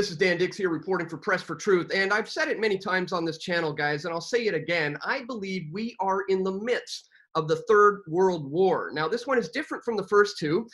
This is Dan Dix here reporting for Press for Truth. And I've said it many times on this channel, guys, and I'll say it again. I believe we are in the midst of the Third World War. Now, this one is different from the first two.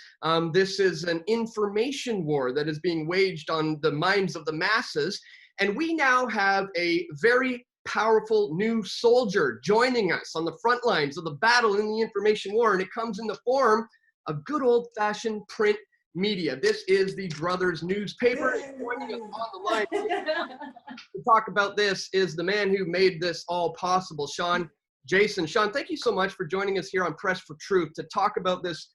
This is an information war that is being waged on the minds of the masses. And we now have a very powerful new soldier joining us on the front lines of the battle in the information war. And it comes in the form of good old-fashioned print media. This is the Druthers newspaper. Joining us on the line to talk about this is the man who made this all possible, Shawn Jason. Shawn, thank you so much for joining us here on Press for Truth to talk about this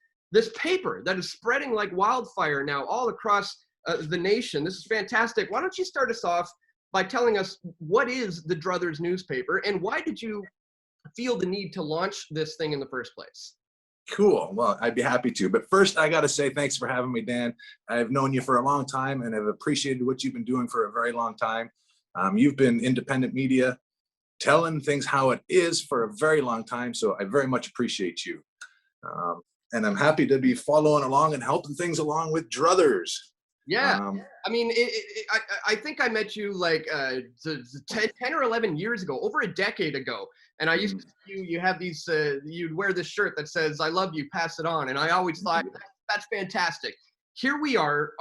paper that is spreading like wildfire now all across the nation. This is fantastic. Why don't you start us off by telling us what is the Druthers newspaper and why did you feel the need to launch this thing in the first place? Cool. Well, I'd be happy to. But first, I got to say thanks for having me, Dan. I've known you for a long time and have appreciated what you've been doing for a very long time. You've been independent media, telling things how it is for a very long time. So I very much appreciate you. And I'm happy to be following along and helping things along with Druthers. Yeah. I mean, I think I met you like 10 or 11 years ago, over a decade ago. And I used to see you have these, you'd wear this shirt that says, "I love you, pass it on." And I always thought, that's fantastic. Here we are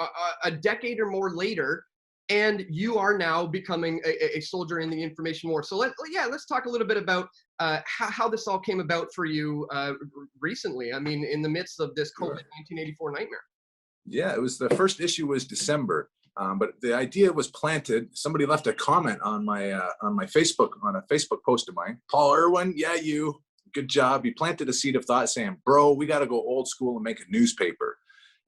a decade or more later, and you are now becoming a soldier in the information war. So let's talk a little bit about how this all came about for you recently. I mean, in the midst of this COVID 1984 nightmare. Yeah, it was the first issue was December, but the idea was planted. Somebody left a comment on my Facebook, on a Facebook post of mine. Paul Irwin, yeah, you, good job. You planted a seed of thought saying, bro, we got to go old school and make a newspaper.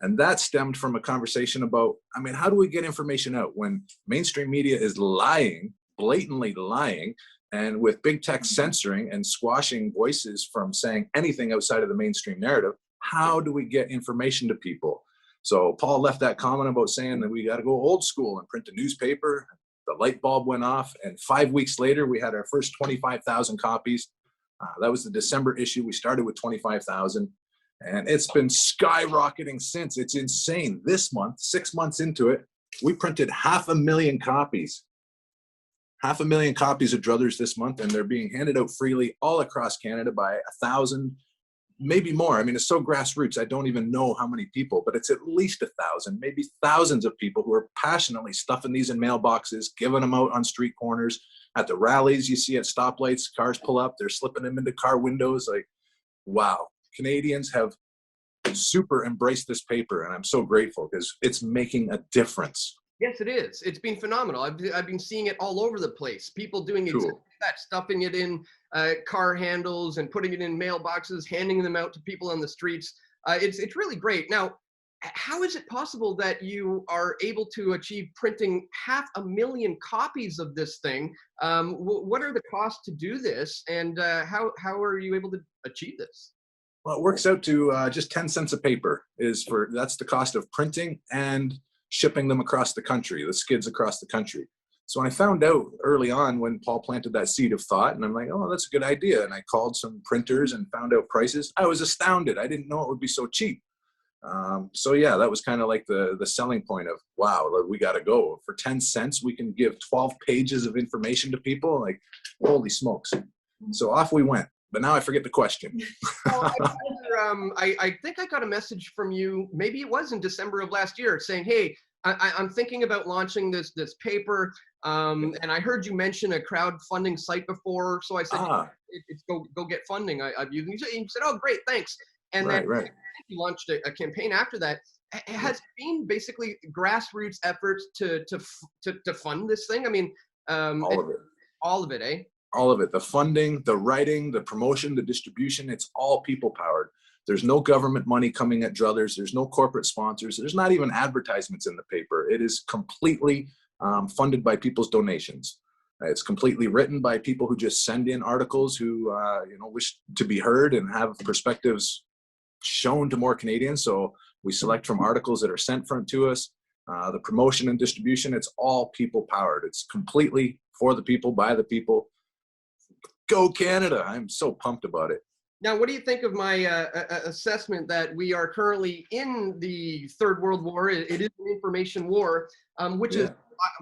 And that stemmed from a conversation about, I mean, how do we get information out when mainstream media is lying, blatantly lying, and with big tech censoring and squashing voices from saying anything outside of the mainstream narrative? How do we get information to people? So Paul left that comment about saying that we got to go old school and print a newspaper. The light bulb went off, and 5 weeks later, we had our first 25,000 copies. That was the December issue. We started with 25,000, and it's been skyrocketing since. It's insane. This month, 6 months into it, we printed 500,000 copies. 500,000 copies of Druthers this month, and they're being handed out freely all across Canada by 1,000. Maybe more. I mean, it's so grassroots, I don't even know how many people, but it's at least 1,000, maybe thousands of people who are passionately stuffing these in mailboxes, giving them out on street corners. At the rallies, you see at stoplights, cars pull up, they're slipping them into car windows. Like, wow, Canadians have super embraced this paper, and I'm so grateful because it's making a difference. Yes, it is. It's been phenomenal. I've been seeing it all over the place. People doing exactly that, stuffing it in car handles and putting it in mailboxes, handing them out to people on the streets. It's really great. Now, how is it possible that you are able to achieve printing 500,000 copies of this thing? What are the costs to do this, and how are you able to achieve this? Well, it works out to just 10 cents a paper. That's the cost of printing and shipping them across the country, the skids across the country. So when I found out early on when Paul planted that seed of thought, and I'm like, oh, that's a good idea. And I called some printers and found out prices. I was astounded. I didn't know it would be so cheap. So yeah, that was kind of like the selling point of, wow, we got to go. For 10 cents, we can give 12 pages of information to people. Like, holy smokes. So off we went. But now I forget the question. Well, I think I got a message from you, maybe it was in December of last year, saying, hey, I'm thinking about launching this paper, and I heard you mention a crowdfunding site before, so I said, it's go get funding. I've used it. And you said, oh, great, thanks. And then you launched a campaign after that. Has it been basically grassroots efforts to fund this thing? I mean, all of it. All of it, eh? All of it, the funding, the writing, the promotion, the distribution, it's all people powered. There's no government money coming at Druthers. There's no corporate sponsors. There's not even advertisements in the paper. It is completely funded by people's donations. It's completely written by people who just send in articles who wish to be heard and have perspectives shown to more Canadians. So we select from articles that are sent to us. The promotion and distribution, it's all people powered. It's completely for the people, by the people. Go Canada. I'm so pumped about it. Now, what do you think of my assessment that we are currently in the Third World War? It is an information war, which is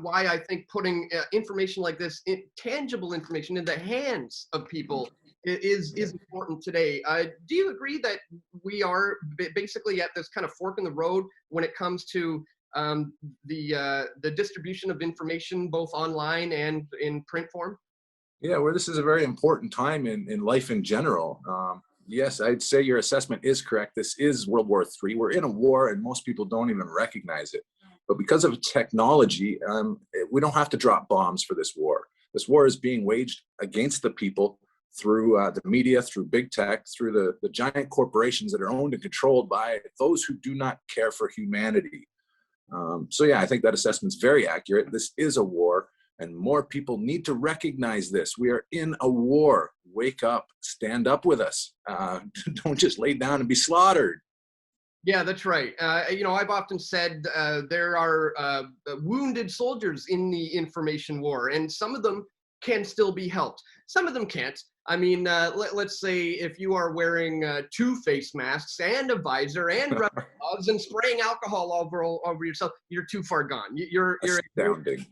why I think putting information like this, tangible information, in the hands of people is important today. Do you agree that we are basically at this kind of fork in the road when it comes to the distribution of information, both online and in print form? Yeah, well, this is a very important time in life in general. Yes, I'd say your assessment is correct. This is World War III. We're in a war, and most people don't even recognize it. But because of technology, we don't have to drop bombs for this war. This war is being waged against the people through the media, through big tech, through the giant corporations that are owned and controlled by those who do not care for humanity. So yeah, I think that assessment's very accurate. This is a war, and more people need to recognize this. We are in a war. Wake up, stand up with us. Don't just lay down and be slaughtered. Yeah, that's right. You know, I've often said there are wounded soldiers in the information war, and some of them can still be helped. Some of them can't. I mean, let's say if you are wearing 2 face masks and a visor and rubber gloves and spraying alcohol over yourself, you're too far gone. You're a soldier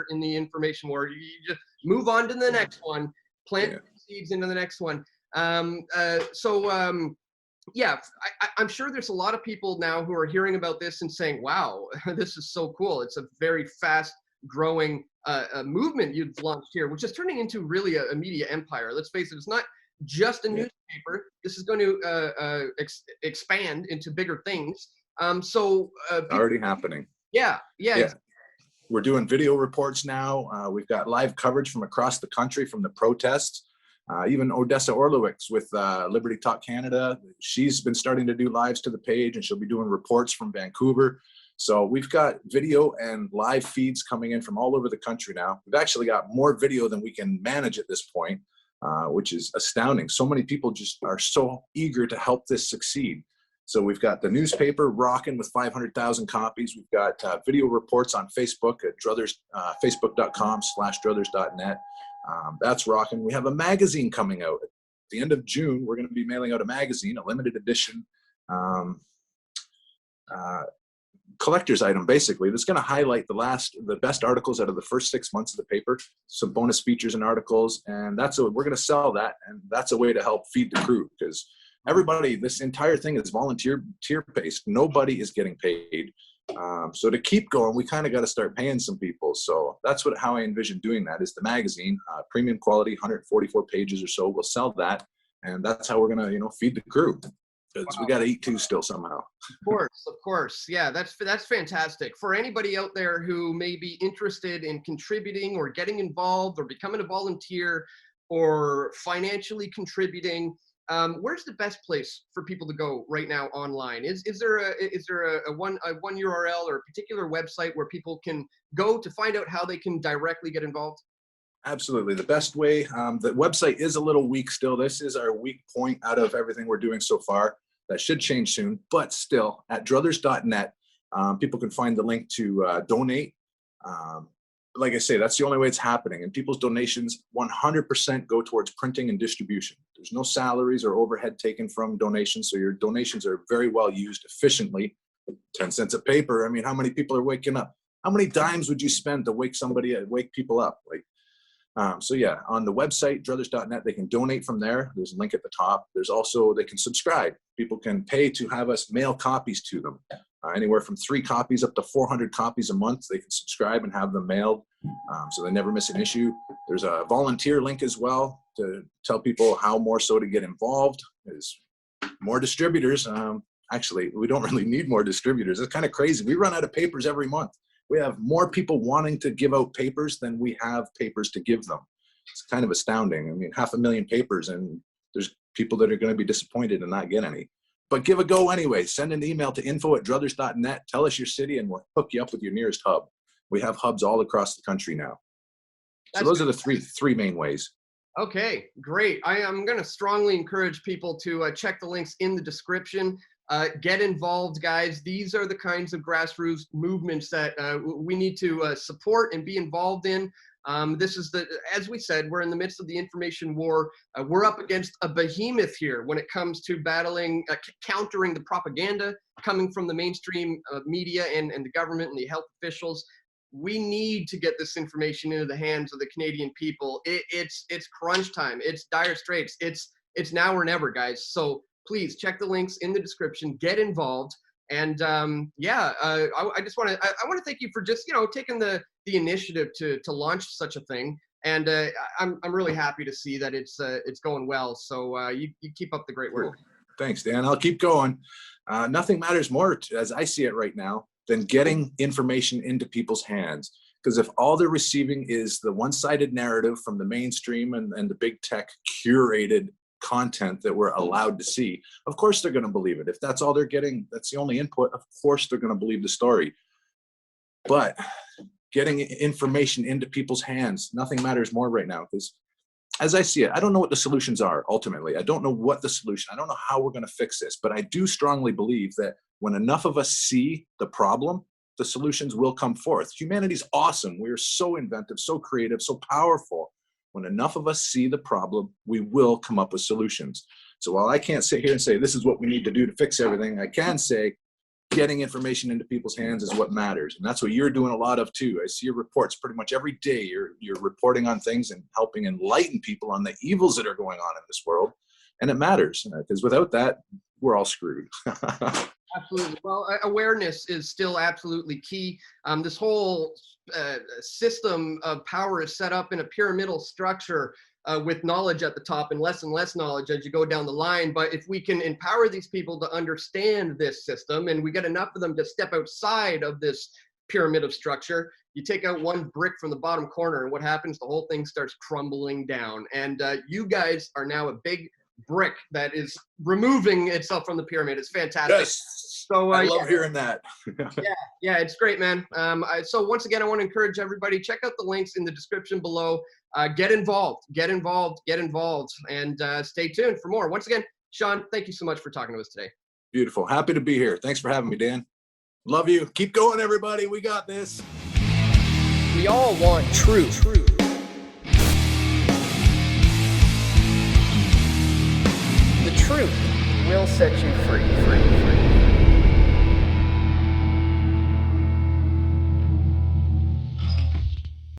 in the information war. You just move on to the next one, plant seeds into the next one. Yeah, I'm sure there's a lot of people now who are hearing about this and saying, wow, this is so cool. It's a very fast growing movement you've launched here, which is turning into really a media empire. Let's face it, it's not just a newspaper. This is going to expand into bigger things. Already happening. Yeah. We're doing video reports now. We've got live coverage from across the country from the protests. Even Odessa Orlowicz with Liberty Talk Canada, she's been starting to do lives to the page, and she'll be doing reports from Vancouver. So we've got video and live feeds coming in from all over the country now. We've actually got more video than we can manage at this point, which is astounding. So many people just are so eager to help this succeed. So we've got the newspaper rocking with 500,000 copies. We've got video reports on Facebook at Druthers, facebook.com/druthers.net. That's rocking. We have a magazine coming out. At the end of June, we're going to be mailing out a magazine, a limited edition collector's item, basically, that's going to highlight the best articles out of the first 6 months of the paper, some bonus features and articles, and we're going to sell that, and that's a way to help feed the crew, because everybody, this entire thing is volunteer-based. Nobody is getting paid. So to keep going, we kind of got to start paying some people. So that's how I envision doing that, is the magazine, premium quality, 144 pages or so. We'll sell that, and that's how we're going to, feed the crew, because we got to eat too still somehow. Of course. Yeah, that's fantastic. For anybody out there who may be interested in contributing or getting involved or becoming a volunteer or financially contributing, where's the best place for people to go right now online? Is there a one URL or a particular website where people can go to find out how they can directly get involved? Absolutely. The best way, the website is a little weak still. This is our weak point out of everything we're doing so far. That should change soon, but still at druthers.net, people can find the link to donate. Like I say, that's the only way it's happening. And people's donations 100% go towards printing and distribution. There's no salaries or overhead taken from donations. So your donations are very well used efficiently. 10 cents a paper. I mean, how many people are waking up? How many dimes would you spend to wake people up? So yeah, on the website, druthers.net, they can donate from there. There's a link at the top. There's also, they can subscribe. People can pay to have us mail copies to them. Anywhere from 3 copies up to 400 copies a month. They can subscribe and have them mailed, so they never miss an issue. There's a volunteer link as well to tell people how more so to get involved. There's more distributors. Actually, we don't really need more distributors. It's kind of crazy. We run out of papers every month. We have more people wanting to give out papers than we have papers to give them. It's kind of astounding. I mean, 500,000 papers, and there's people that are going to be disappointed and not get any. But give a go anyway. Send an email to info@druthers.net. Tell us your city, and we'll hook you up with your nearest hub. We have hubs all across the country now. So those are the three main ways. Okay, great. I am going to strongly encourage people to check the links in the description. Get involved, guys. These are the kinds of grassroots movements that we need to support and be involved in. This is as we said, we're in the midst of the information war. We're up against a behemoth here when it comes to battling, countering the propaganda coming from the mainstream media and the government and the health officials. we need to get this information into the hands of the Canadian people. It's crunch time. It's dire straits. It's now or never, guys. So please check the links in the description. Get involved. And I just want to I want to thank you for just taking the initiative to launch such a thing. And I'm really happy to see that it's going well. So you keep up the great work. Cool. Thanks, Dan. I'll keep going. Nothing matters more, as I see it right now, than getting information into people's hands. Because if all they're receiving is the one-sided narrative from the mainstream and the big tech curated content that we're allowed to see, of course they're going to believe it. If that's all they're getting, that's the only input, of course they're going to believe the story. But getting information into people's hands, nothing matters more right now. Because as I see it, I don't know what the solutions are ultimately. I don't know what the solution, I don't know how we're going to fix this, but I do strongly believe that when enough of us see the problem, the solutions will come forth. Humanity's awesome. We are so inventive, so creative, so powerful. When enough of us see the problem, we will come up with solutions. So while I can't sit here and say, this is what we need to do to fix everything, I can say, getting information into people's hands is what matters. And that's what you're doing a lot of too. I see your reports pretty much every day. You're reporting on things and helping enlighten people on the evils that are going on in this world. And it matters, because without that, we're all screwed. Absolutely. Well, awareness is still absolutely key. This whole system of power is set up in a pyramidal structure with knowledge at the top and less knowledge as you go down the line. But if we can empower these people to understand this system, and we get enough of them to step outside of this pyramid of structure, you take out one brick from the bottom corner, and what happens? The whole thing starts crumbling down. And you guys are now a big brick that is removing itself from the pyramid. It's fantastic. Yes. So I love hearing that. yeah, it's great, man. So once again, I want to encourage everybody, check out the links in the description below. Get involved, and stay tuned for more. Once again, Shawn, thank you so much for talking to us today. Beautiful. Happy to be here. Thanks for having me, Dan. Love you. Keep going, everybody. We got this. We all want truth. The truth will set you free.